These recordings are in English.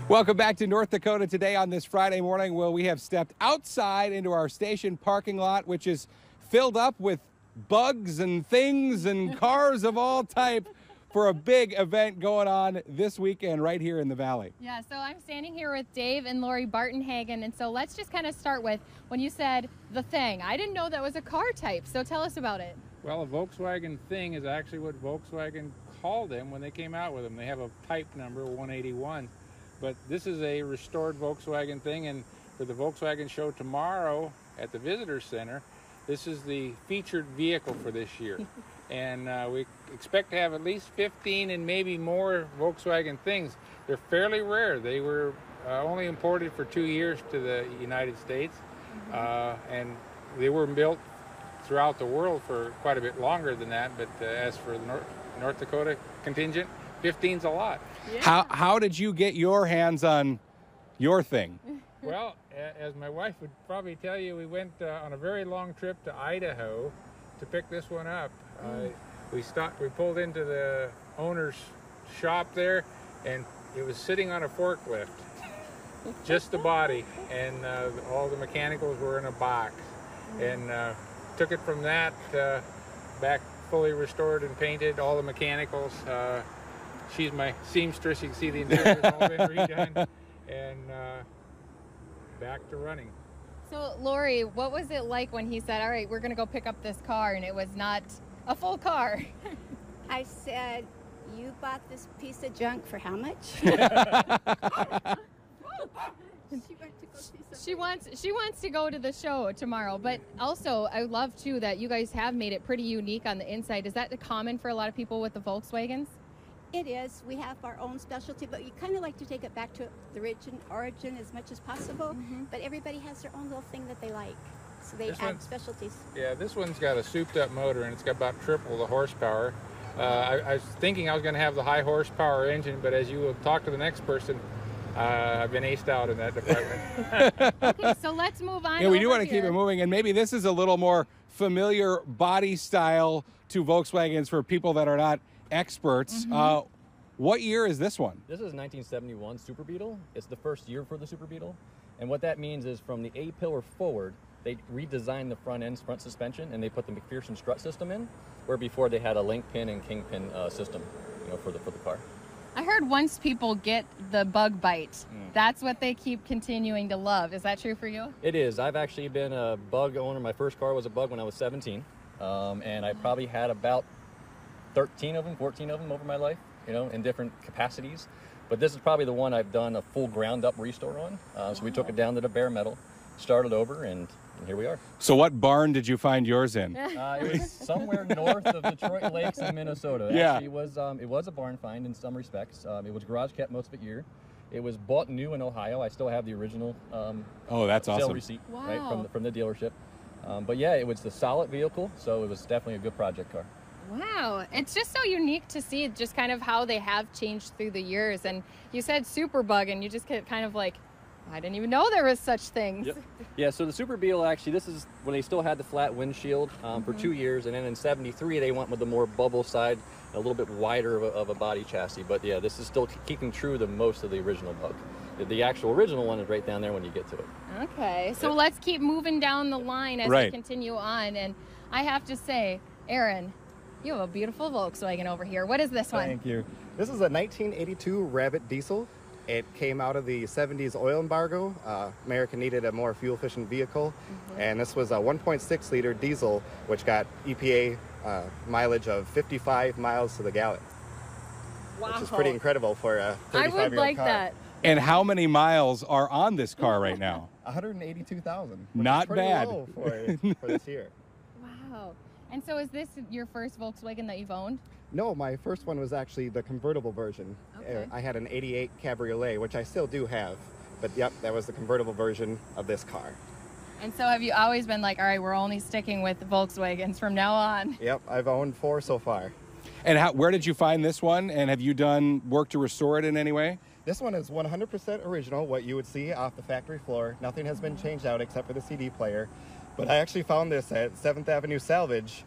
Welcome back to North Dakota today on this Friday morning. Well, we have stepped outside into our station parking lot, which is filled up with bugs and things and cars of all type for a big event going on this weekend right here in the Valley. Yeah, so I'm standing here with Dave and Lori Bartenhagen, and so let's just kind of start with when you said the Thing. I didn't know that was a car type, so tell us about it. Well, a Volkswagen Thing is actually what Volkswagen called them when they came out with them. They have a type number, 181. But this is a restored Volkswagen Thing, and for the Volkswagen show tomorrow at the Visitor Center, this is the featured vehicle for this year. And we expect to have at least 15 and maybe more Volkswagen Things. They're fairly rare. They were only imported for 2 years to the United States, and they were built throughout the world for quite a bit longer than that. But as for the North Dakota contingent, 15's a lot. Yeah. How did you get your hands on your Thing? Well, as my wife would probably tell you, we went on a very long trip to Idaho to pick this one up. We pulled into the owner's shop there, and it was sitting on a forklift, just the body, and all the mechanicals were in a box. And took it from that back fully restored and painted, all the mechanicals. She's my seamstress. You can see the interior's all been redone, and back to running. So, Lori, what was it like when he said, all right, we're going to go pick up this car, and it was not a full car? I said, you bought this piece of junk for how much? She wants to go to the show tomorrow, but also I love too that you guys have made it pretty unique on the inside. Is that common for a lot of people with the Volkswagens? It is. We have our own specialty, but you kind of like to take it back to the origin as much as possible. But everybody has their own little thing that they like, so they add specialties. Yeah, this one's got a souped-up motor, and it's got about triple the horsepower. I was thinking I was going to have the high horsepower engine, but as you will talk to the next person, I've been aced out in that department. Okay, so let's move on. Yeah, we do want to here. keep it moving, and maybe this is a little more familiar body style to Volkswagens for people that are not experts. What year is this one? This is 1971 Super Beetle. It's the first year for the Super Beetle. And what that means is from the A-pillar forward, they redesigned the front suspension, and they put the McPherson strut system in, where before they had a link pin and kingpin system, for the car. I heard once people get the bug bite, that's what they keep continuing to love. Is that true for you? It is. I've actually been a bug owner. My first car was a bug when I was 17, and I probably had about 14 of them over my life, in different capacities. But this is probably the one I've done a full ground up restore on. So we took it down to the bare metal, started over, and here we are. So what barn did you find yours in? It was somewhere north of Detroit Lakes in Minnesota. Yeah. Actually, it was a barn find in some respects. It was garage kept most of the year. It was bought new in Ohio. I still have the original Oh, that's sale awesome. receipt Wow. right, from the dealership. But yeah, it was the solid vehicle, so it was definitely a good project car. Wow, it's just so unique to see just kind of how they have changed through the years. And you said Superbug, and you just get kind of like, I didn't even know there was such things. Yep. Yeah, so the Super Beetle, actually, this is when they still had the flat windshield for 2 years, and then in 73 they went with the more bubble side, a little bit wider of a body chassis. But yeah, this is still keeping true to most of the original Bug. The actual original one is right down there when you get to it. Okay, so let's keep moving down the line as we continue on. And I have to say, Aaron, you have a beautiful Volkswagen over here. What is this one? Thank you. This is a 1982 Rabbit diesel. It came out of the 70s oil embargo. America needed a more fuel-efficient vehicle, and this was a 1.6 liter diesel, which got EPA mileage of 55 miles to the gallon. Wow. Which is pretty incredible for a 35-year-old car. I would like that. And how many miles are on this car right now? 182,000. Not bad. Low for this year. Wow. And so is this your first Volkswagen that you've owned? No, my first one was actually the convertible version. Okay. I had an 88 Cabriolet, which I still do have. But yep, that was the convertible version of this car. And so have you always been like, all right, we're only sticking with Volkswagens from now on? Yep, I've owned 4 so far. And where did you find this one? And have you done work to restore it in any way? This one is 100% original, what you would see off the factory floor. Nothing has been changed out except for the CD player. But I actually found this at 7th Avenue Salvage,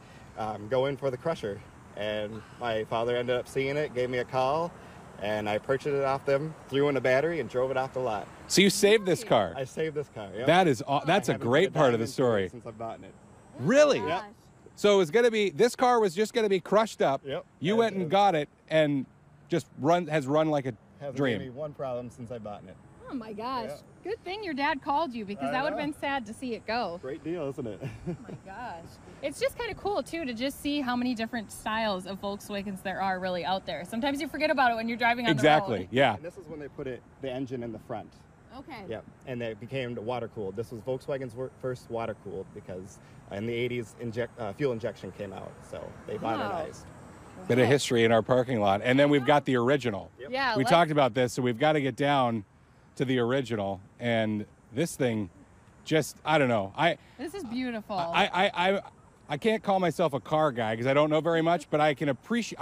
going for the crusher. And my father ended up seeing it, gave me a call, and I purchased it off them, threw in a battery, and drove it off the lot. So you saved this car. I saved this car. Yep. That's a great part of the story. Since I've bought it. Really? Gosh. So it was going to be, this car was just going to be crushed up. Yep. You went and got it and just has run like a Hasn't dream. given me one problem since I bought it. Oh my gosh. Yeah. Good thing your dad called you, because I that would have know. been sad to see it go. Great deal, isn't it? Oh my gosh. It's just kind of cool too to just see how many different styles of Volkswagens there are really out there. Sometimes you forget about it when you're driving on the road. Exactly, yeah. And this is when they put the engine in the front. Okay. Yep, and they became water cooled. This was Volkswagen's first water cooled, because in the 80s fuel injection came out, so they modernized. Bit of history in our parking lot. And then we've got the original. Yeah. We talked about this, so we've got to get down to the original. And this thing just, I don't know. This is beautiful. I can't call myself a car guy because I don't know very much, but I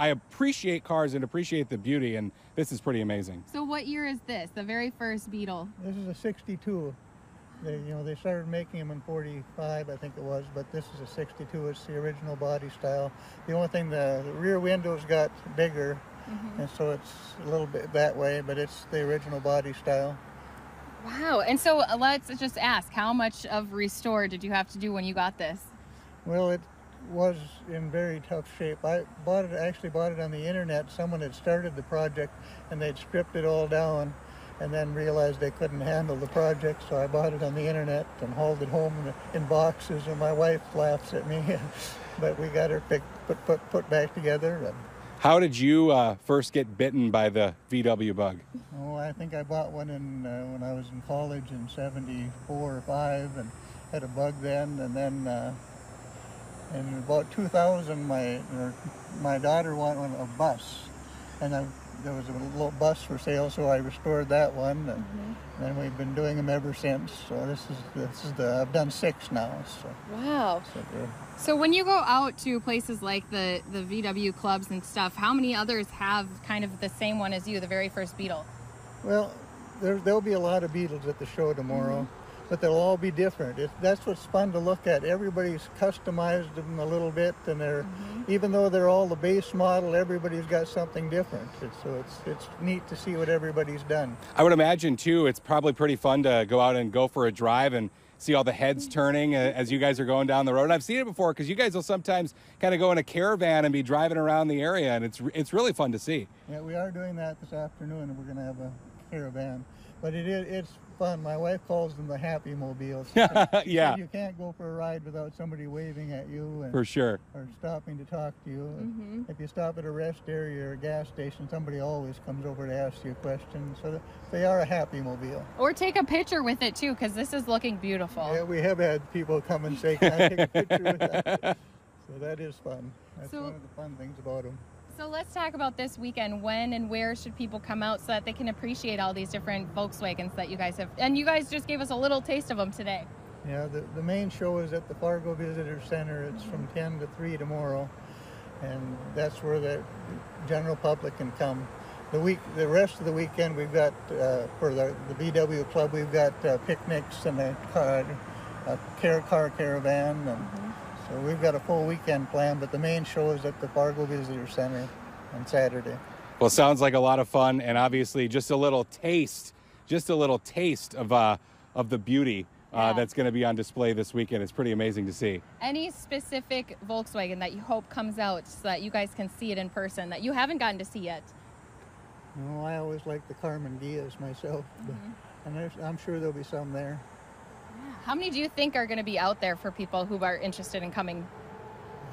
appreciate cars and appreciate the beauty, and this is pretty amazing. So what year is this? The very first Beetle? This is a 62. They started making them in 45, I think it was, but this is a 62. It's the original body style. The only thing, the rear windows got bigger, and so it's a little bit that way, but it's the original body style. Wow. And so let's just ask, how much of restore did you have to do when you got this? Well, it was in very tough shape. I actually bought it on the internet. Someone had started the project and they'd stripped it all down, and then realized they couldn't handle the project, so I bought it on the internet and hauled it home in boxes, and my wife laughs at me, but we got her put back together. And, How did you first get bitten by the VW bug? oh, I think I bought one when I was in college in 74 or 5, and had a bug then, and then in about 2000 my daughter wanted a bus, and there was a little bus for sale, so I restored that one, and then we've been doing them ever since. So this is I've done 6 now. So. Wow. So when you go out to places like the VW clubs and stuff, how many others have kind of the same one as you, the very first Beetle? Well, there'll be a lot of Beetles at the show tomorrow, but they'll all be different. That's what's fun to look at. Everybody's customized them a little bit, and they're even though they're all the base model, everybody's got something different. It's neat to see what everybody's done. I would imagine too, it's probably pretty fun to go out and go for a drive and see all the heads turning as you guys are going down the road. And I've seen it before because you guys will sometimes kind of go in a caravan and be driving around the area, and it's really fun to see. Yeah, we are doing that this afternoon, and we're going to have a caravan. But it's fun. My wife calls them the Happy Mobiles. Yeah. You can't go for a ride without somebody waving at you For sure. or stopping to talk to you. If you stop at a rest area or a gas station, somebody always comes over to ask you a question. So they are a Happy Mobile. Or take a picture with it too, because this is looking beautiful. Yeah, we have had people come and say, "Can I take a picture with that?" So that is fun. That's one of the fun things about them. So let's talk about this weekend. When and where should people come out so that they can appreciate all these different Volkswagens that you guys have? And you guys just gave us a little taste of them today. Yeah, the main show is at the Fargo Visitor Center. It's from 10 to 3 tomorrow, and that's where the general public can come. The rest of the weekend, we've got for the VW Club, we've got picnics and a car caravan, and so we've got a full weekend plan. But the main show is at the Fargo Visitor Center on Saturday. Well, sounds like a lot of fun, and obviously just a little taste of the beauty that's going to be on display this weekend. It's pretty amazing to see. Any specific Volkswagen that you hope comes out so that you guys can see it in person that you haven't gotten to see yet? Well, I always like the Carmen Diaz myself, and I'm sure there'll be some there. How many do you think are going to be out there for people who are interested in coming?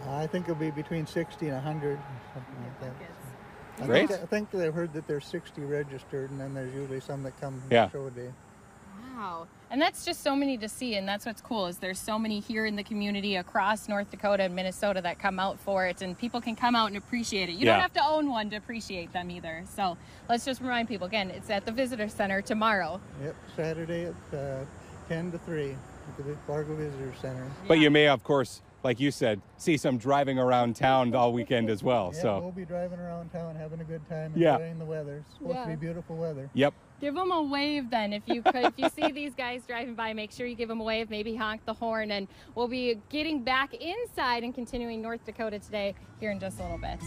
I think it'll be between 60 and 100, something like that. Great. I think I've heard that there's 60 registered, and then there's usually some that come show day. Wow. And that's just so many to see, and that's what's cool is there's so many here in the community across North Dakota and Minnesota that come out for it, and people can come out and appreciate it. You don't have to own one to appreciate them either. So let's just remind people, again, it's at the Visitor Center tomorrow. Yep, Saturday at 10 to 3 at the Fargo Visitor Center. But you may, of course, like you said, see some driving around town all weekend as well. Yeah, So we'll be driving around town having a good time, Yeah. enjoying the weather. It's supposed to be beautiful weather. Yep. Give them a wave then if you could. If you see these guys driving by, make sure you give them a wave, maybe honk the horn, and we'll be getting back inside and continuing North Dakota today here in just a little bit.